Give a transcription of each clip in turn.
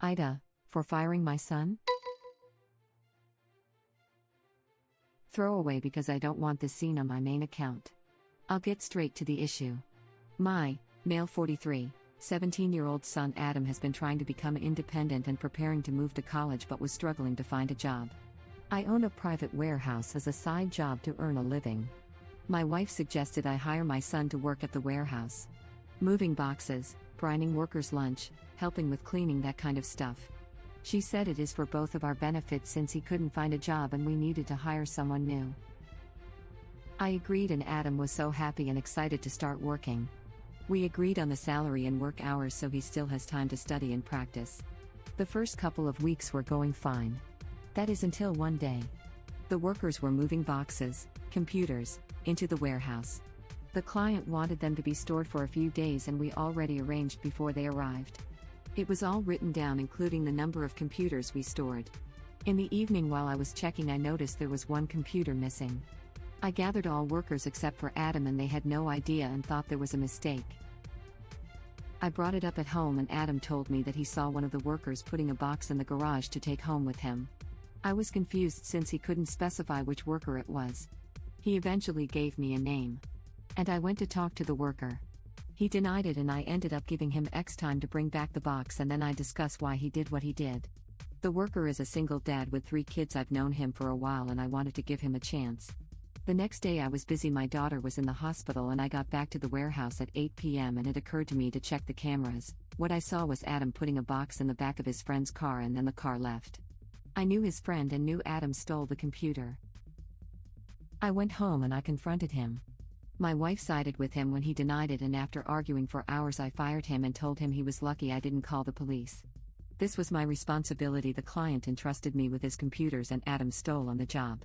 AITA, for firing my son? Throw away because I don't want this seen on my main account. I'll get straight to the issue. My, male 43, 17-year-old son Adam has been trying to become independent and preparing to move to college but was struggling to find a job. I own a private warehouse as a side job to earn a living. My wife suggested I hire my son to work at the warehouse. Moving boxes, brining workers' lunch, helping with cleaning, that kind of stuff. She said it is for both of our benefits since he couldn't find a job and we needed to hire someone new. I agreed and Adam was so happy and excited to start working. We agreed on the salary and work hours so he still has time to study and practice. The first couple of weeks were going fine. That is until one day. The workers were moving boxes, computers, into the warehouse. The client wanted them to be stored for a few days and we already arranged before they arrived. It was all written down including the number of computers we stored. In the evening while I was checking I noticed there was one computer missing. I gathered all workers except for Adam and they had no idea and thought there was a mistake. I brought it up at home and Adam told me that he saw one of the workers putting a box in the garage to take home with him. I was confused since he couldn't specify which worker it was. He eventually gave me a name. And I went to talk to the worker. He denied it and I ended up giving him X time to bring back the box and then I discuss why he did what he did. The worker is a single dad with 3 kids. I've known him for a while and I wanted to give him a chance. The next day I was busy, my daughter was in the hospital and I got back to the warehouse at 8 p.m. and it occurred to me to check the cameras. What I saw was Adam putting a box in the back of his friend's car and then the car left. I knew his friend and knew Adam stole the computer. I went home and I confronted him. My wife sided with him when he denied it and after arguing for hours I fired him and told him he was lucky I didn't call the police. This was my responsibility. The client entrusted me with his computers and Adam stole on the job.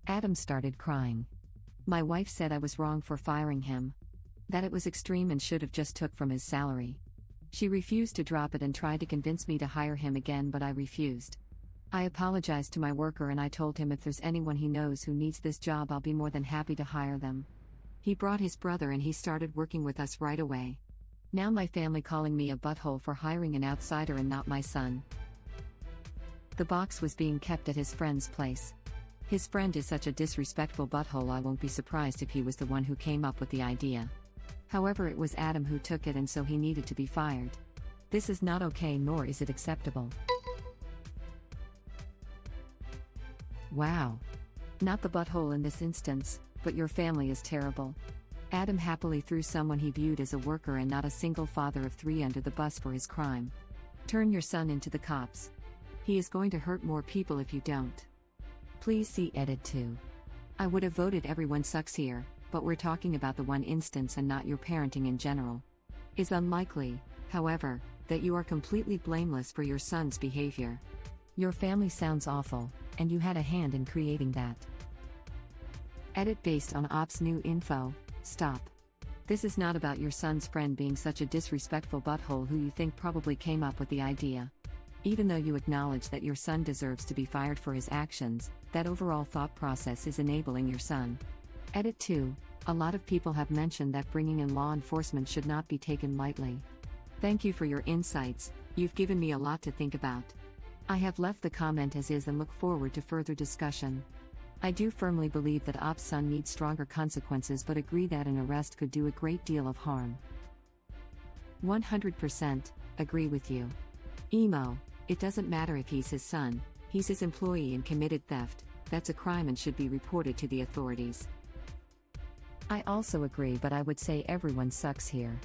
Adam started crying. My wife said I was wrong for firing him. That it was extreme and should have just took from his salary. She refused to drop it and tried to convince me to hire him again but I refused. I apologized to my worker and I told him if there's anyone he knows who needs this job I'll be more than happy to hire them. He brought his brother and he started working with us right away. Now my family calling me a butthole for hiring an outsider and not my son. The box was being kept at his friend's place. His friend is such a disrespectful butthole I won't be surprised if he was the one who came up with the idea. However, it was Adam who took it and so he needed to be fired. This is not okay nor is it acceptable. Wow. Not the butthole in this instance, but your family is terrible. Adam happily threw someone he viewed as a worker and not a single father of 3 under the bus for his crime. Turn your son into the cops. He is going to hurt more people if you don't. Please see edit 2. I would have voted everyone sucks here, but we're talking about the one instance and not your parenting in general. It's unlikely, however, that you are completely blameless for your son's behavior. Your family sounds awful, and you had a hand in creating that. Edit based on ops new info, stop. This is not about your son's friend being such a disrespectful butthole who you think probably came up with the idea. Even though you acknowledge that your son deserves to be fired for his actions, that overall thought process is enabling your son. Edit 2. A lot of people have mentioned that bringing in law enforcement should not be taken lightly. Thank you for your insights, you've given me a lot to think about. I have left the comment as is and look forward to further discussion. I do firmly believe that Op's son needs stronger consequences but agree that an arrest could do a great deal of harm. 100%, agree with you. Emo, it doesn't matter if he's his son, he's his employee and committed theft, that's a crime and should be reported to the authorities. I also agree but I would say everyone sucks here.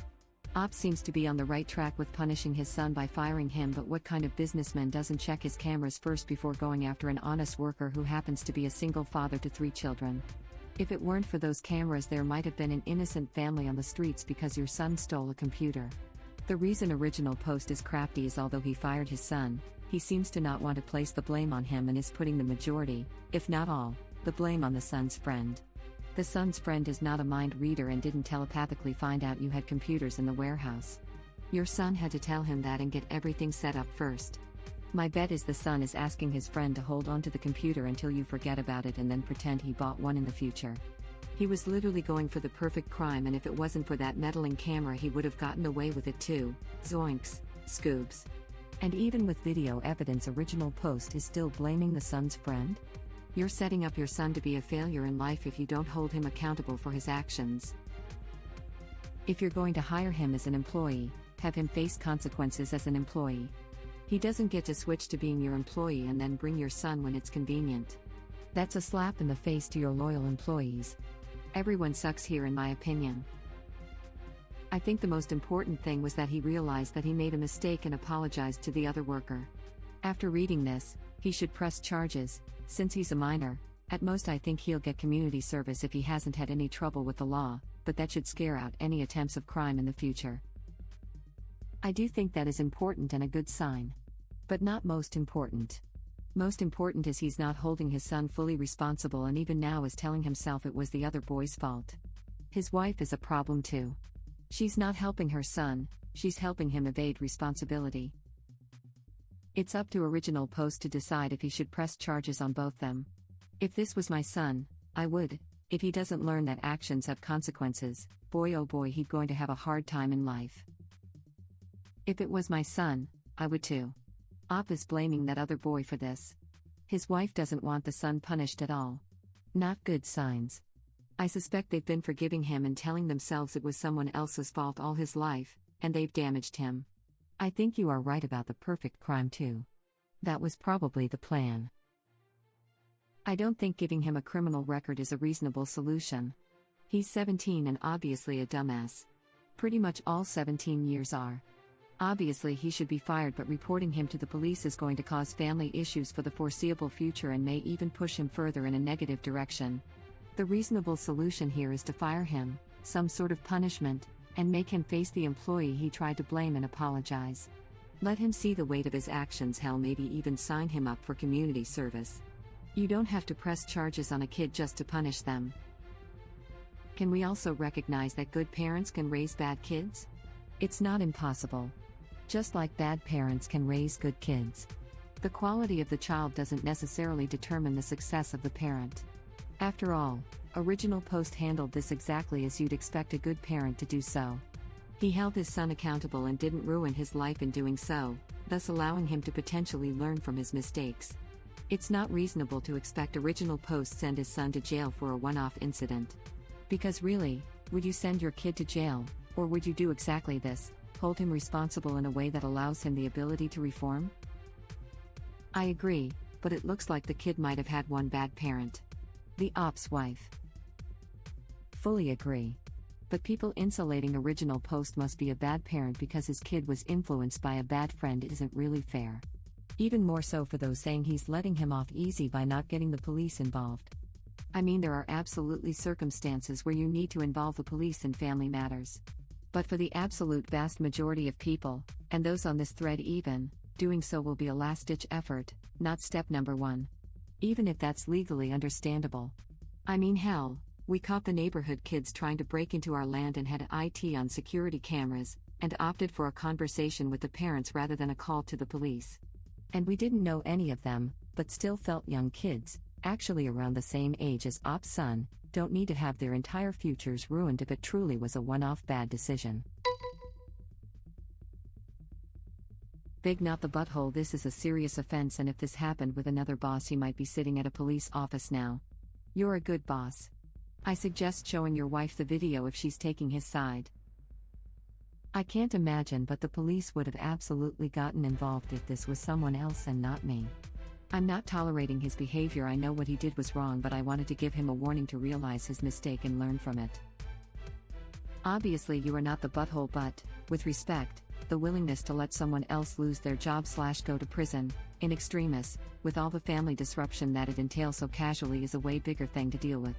Op seems to be on the right track with punishing his son by firing him, but what kind of businessman doesn't check his cameras first before going after an honest worker who happens to be a single father to 3 children? If it weren't for those cameras there might have been an innocent family on the streets because your son stole a computer. The reason original post is crafty is although he fired his son, he seems to not want to place the blame on him and is putting the majority, if not all, the blame on the son's friend. The son's friend is not a mind reader and didn't telepathically find out you had computers in the warehouse. Your son had to tell him that and get everything set up first. My bet is the son is asking his friend to hold on to the computer until you forget about it and then pretend he bought one in the future. He was literally going for the perfect crime and if it wasn't for that meddling camera he would have gotten away with it too. Zoinks, Scoobs. And even with video evidence, original post is still blaming the son's friend? You're setting up your son to be a failure in life if you don't hold him accountable for his actions. If you're going to hire him as an employee, have him face consequences as an employee. He doesn't get to switch to being your employee and then bring your son when it's convenient. That's a slap in the face to your loyal employees. Everyone sucks here, in my opinion. I think the most important thing was that he realized that he made a mistake and apologized to the other worker. After reading this, he should press charges, since he's a minor. At most I think he'll get community service if he hasn't had any trouble with the law, but that should scare out any attempts of crime in the future. I do think that is important and a good sign. But not most important. Most important is he's not holding his son fully responsible, and even now is telling himself it was the other boy's fault. His wife is a problem too. She's not helping her son, she's helping him evade responsibility. It's up to original post to decide if he should press charges on both them. If this was my son, I would. If he doesn't learn that actions have consequences, boy oh boy, he's going to have a hard time in life. If it was my son, I would too. Op is blaming that other boy for this. His wife doesn't want the son punished at all. Not good signs. I suspect they've been forgiving him and telling themselves it was someone else's fault all his life, and they've damaged him. I think you are right about the perfect crime too. That was probably the plan. I don't think giving him a criminal record is a reasonable solution. He's 17 and obviously a dumbass. Pretty much all 17 years are. Obviously he should be fired, but reporting him to the police is going to cause family issues for the foreseeable future and may even push him further in a negative direction. The reasonable solution here is to fire him, some sort of punishment, and make him face the employee he tried to blame and apologize. Let him see the weight of his actions, hell, maybe even sign him up for community service. You don't have to press charges on a kid just to punish them. Can we also recognize that good parents can raise bad kids? It's not impossible. Just like bad parents can raise good kids. The quality of the child doesn't necessarily determine the success of the parent. After all, original post handled this exactly as you'd expect a good parent to do so. He held his son accountable and didn't ruin his life in doing so, thus allowing him to potentially learn from his mistakes. It's not reasonable to expect original post send his son to jail for a one-off incident. Because really, would you send your kid to jail, or would you do exactly this? Hold him responsible in a way that allows him the ability to reform? I agree, but it looks like the kid might have had one bad parent. The op's wife. Fully agree. But people insulating original post must be a bad parent because his kid was influenced by a bad friend isn't really fair. Even more so for those saying he's letting him off easy by not getting the police involved. I mean, there are absolutely circumstances where you need to involve the police in family matters. But for the absolute vast majority of people, and those on this thread even, doing so will be a last-ditch effort, not step number one. Even if that's legally understandable. I mean, hell, we caught the neighborhood kids trying to break into our land and had IT on security cameras, and opted for a conversation with the parents rather than a call to the police. And we didn't know any of them, but still felt young kids, actually around the same age as Op's son, don't need to have their entire futures ruined if it truly was a one-off bad decision. Big not the butthole, this is a serious offense, and if this happened with another boss he might be sitting at a police office now. You're a good boss. I suggest showing your wife the video if she's taking his side. I can't imagine, but the police would have absolutely gotten involved if this was someone else and not me. I'm not tolerating his behavior. I know what he did was wrong, but I wanted to give him a warning to realize his mistake and learn from it. Obviously you are not the butthole, but, with respect, the willingness to let someone else lose their job / go to prison, in extremis, with all the family disruption that it entails so casually, is a way bigger thing to deal with.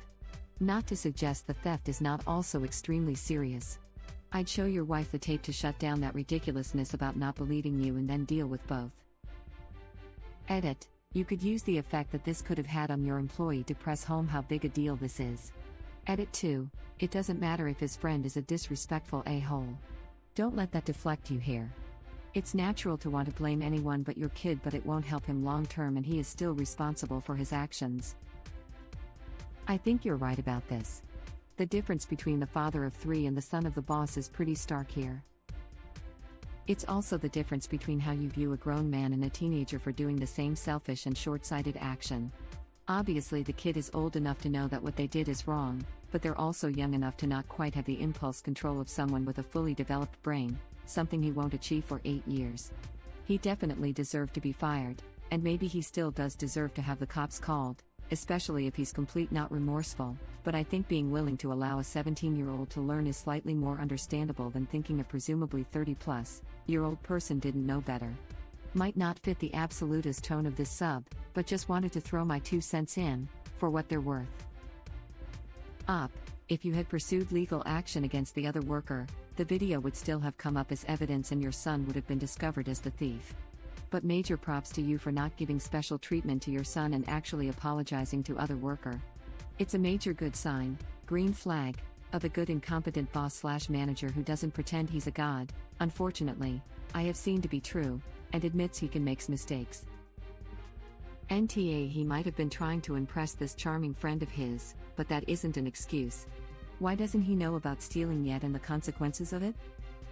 Not to suggest the theft is not also extremely serious. I'd show your wife the tape to shut down that ridiculousness about not believing you and then deal with both. Edit. You could use the effect that this could have had on your employee to press home how big a deal this is. Edit 2. It doesn't matter if his friend is a disrespectful a-hole. Don't let that deflect you here. It's natural to want to blame anyone but your kid, but it won't help him long term, and he is still responsible for his actions. I think you're right about this. The difference between the father of 3 and the son of the boss is pretty stark here. It's also the difference between how you view a grown man and a teenager for doing the same selfish and short-sighted action. Obviously, the kid is old enough to know that what they did is wrong, but they're also young enough to not quite have the impulse control of someone with a fully developed brain, something he won't achieve for 8 years. He definitely deserved to be fired, and maybe he still does deserve to have the cops called, especially if he's complete not remorseful, but I think being willing to allow a 17-year-old to learn is slightly more understandable than thinking a presumably 30-plus-year-old person didn't know better. Might not fit the absolutist tone of this sub, but just wanted to throw my 2 cents in, for what they're worth. Op. If you had pursued legal action against the other worker, the video would still have come up as evidence and your son would have been discovered as the thief. But major props to you for not giving special treatment to your son and actually apologizing to other worker. It's a major good sign, green flag, of a good incompetent boss/manager who doesn't pretend he's a god. Unfortunately, I have seen to be true, and admits he can make mistakes. NTA He might have been trying to impress this charming friend of his, but that isn't an excuse. Why doesn't he know about stealing yet and the consequences of it?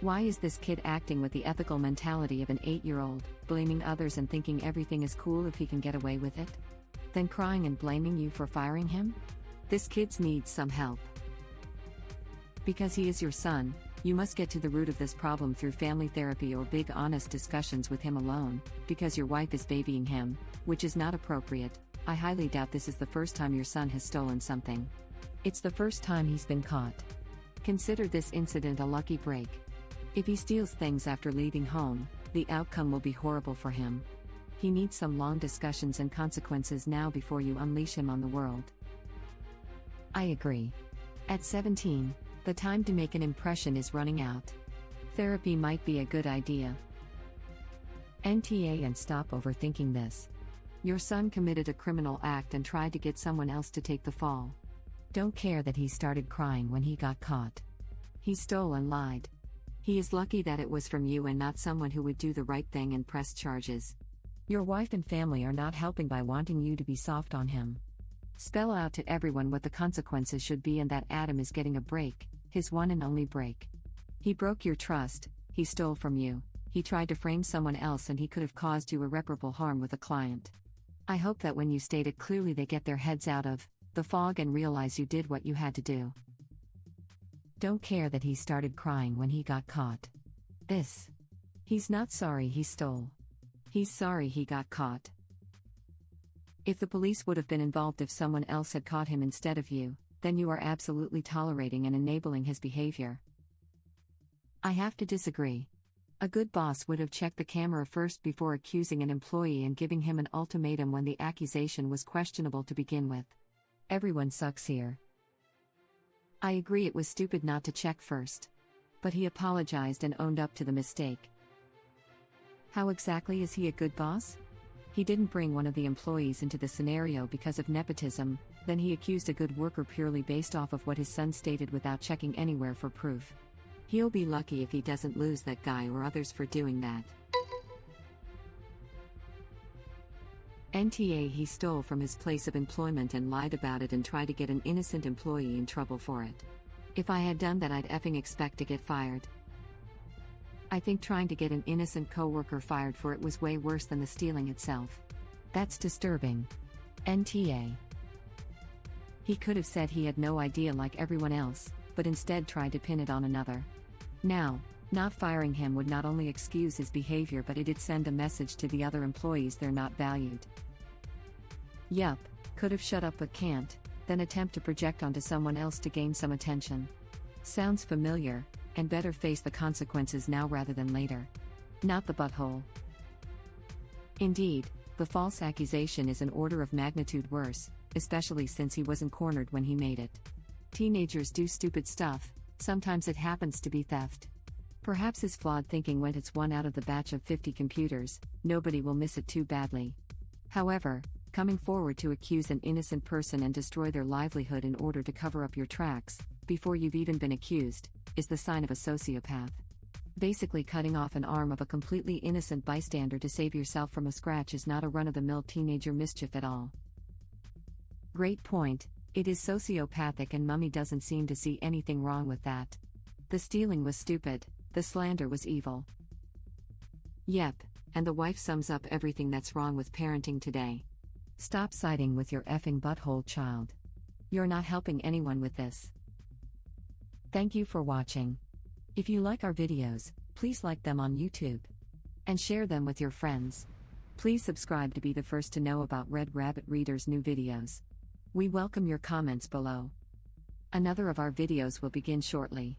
Why is this kid acting with the ethical mentality of an 8-year-old, blaming others and thinking everything is cool if he can get away with it? Then crying and blaming you for firing him? This kid needs some help. Because he is your son, you must get to the root of this problem through family therapy or big honest discussions with him alone, because your wife is babying him, which is not appropriate. I highly doubt this is the first time your son has stolen something. It's the first time he's been caught. Consider this incident a lucky break. If he steals things after leaving home, the outcome will be horrible for him. He needs some long discussions and consequences now before you unleash him on the world. I agree. At 17, the time to make an impression is running out. Therapy might be a good idea. NTA And stop overthinking this. Your son committed a criminal act and tried to get someone else to take the fall. Don't care that he started crying when he got caught. He stole and lied. He is lucky that it was from you and not someone who would do the right thing and press charges. Your wife and family are not helping by wanting you to be soft on him. Spell out to everyone what the consequences should be and that Adam is getting a break, his one and only break. He broke your trust, he stole from you, he tried to frame someone else and he could have caused you irreparable harm with a client. I hope that when you state it clearly they get their heads out of the fog and realize you did what you had to do. Don't care that he started crying when he got caught. He's not sorry he stole. He's sorry he got caught. If the police would have been involved if someone else had caught him instead of you, then you are absolutely tolerating and enabling his behavior. I have to disagree. A good boss would have checked the camera first before accusing an employee and giving him an ultimatum when the accusation was questionable to begin with. Everyone sucks here. I agree it was stupid not to check first. But he apologized and owned up to the mistake. How exactly is he a good boss? He didn't bring one of the employees into the scenario because of nepotism, then he accused a good worker purely based off of what his son stated without checking anywhere for proof. He'll be lucky if he doesn't lose that guy or others for doing that. NTA He stole from his place of employment and lied about it and tried to get an innocent employee in trouble for it. If I had done that, I'd effing expect to get fired. I think trying to get an innocent coworker fired for it was way worse than the stealing itself. That's disturbing. NTA. He could have said he had no idea like everyone else, but instead tried to pin it on another. Now, not firing him would not only excuse his behavior but it'd send a message to the other employees they're not valued. Yup, could have shut up but can't, then attempt to project onto someone else to gain some attention. Sounds familiar, and better face the consequences now rather than later. Not the butthole. Indeed, the false accusation is an order of magnitude worse, especially since he wasn't cornered when he made it. Teenagers do stupid stuff, sometimes it happens to be theft. Perhaps his flawed thinking went it's one out of the batch of 50 computers, nobody will miss it too badly. However, coming forward to accuse an innocent person and destroy their livelihood in order to cover up your tracks, before you've even been accused, is the sign of a sociopath. Basically, cutting off an arm of a completely innocent bystander to save yourself from a scratch is not a run-of-the-mill teenager mischief at all. Great point, it is sociopathic and Mummy doesn't seem to see anything wrong with that. The stealing was stupid, the slander was evil. Yep, and the wife sums up everything that's wrong with parenting today. Stop siding with your effing butthole child. You're not helping anyone with this. Thank you for watching. If you like our videos, please like them on YouTube. And share them with your friends. Please subscribe to be the first to know about Red Rabbit Reader's new videos. We welcome your comments below. Another of our videos will begin shortly.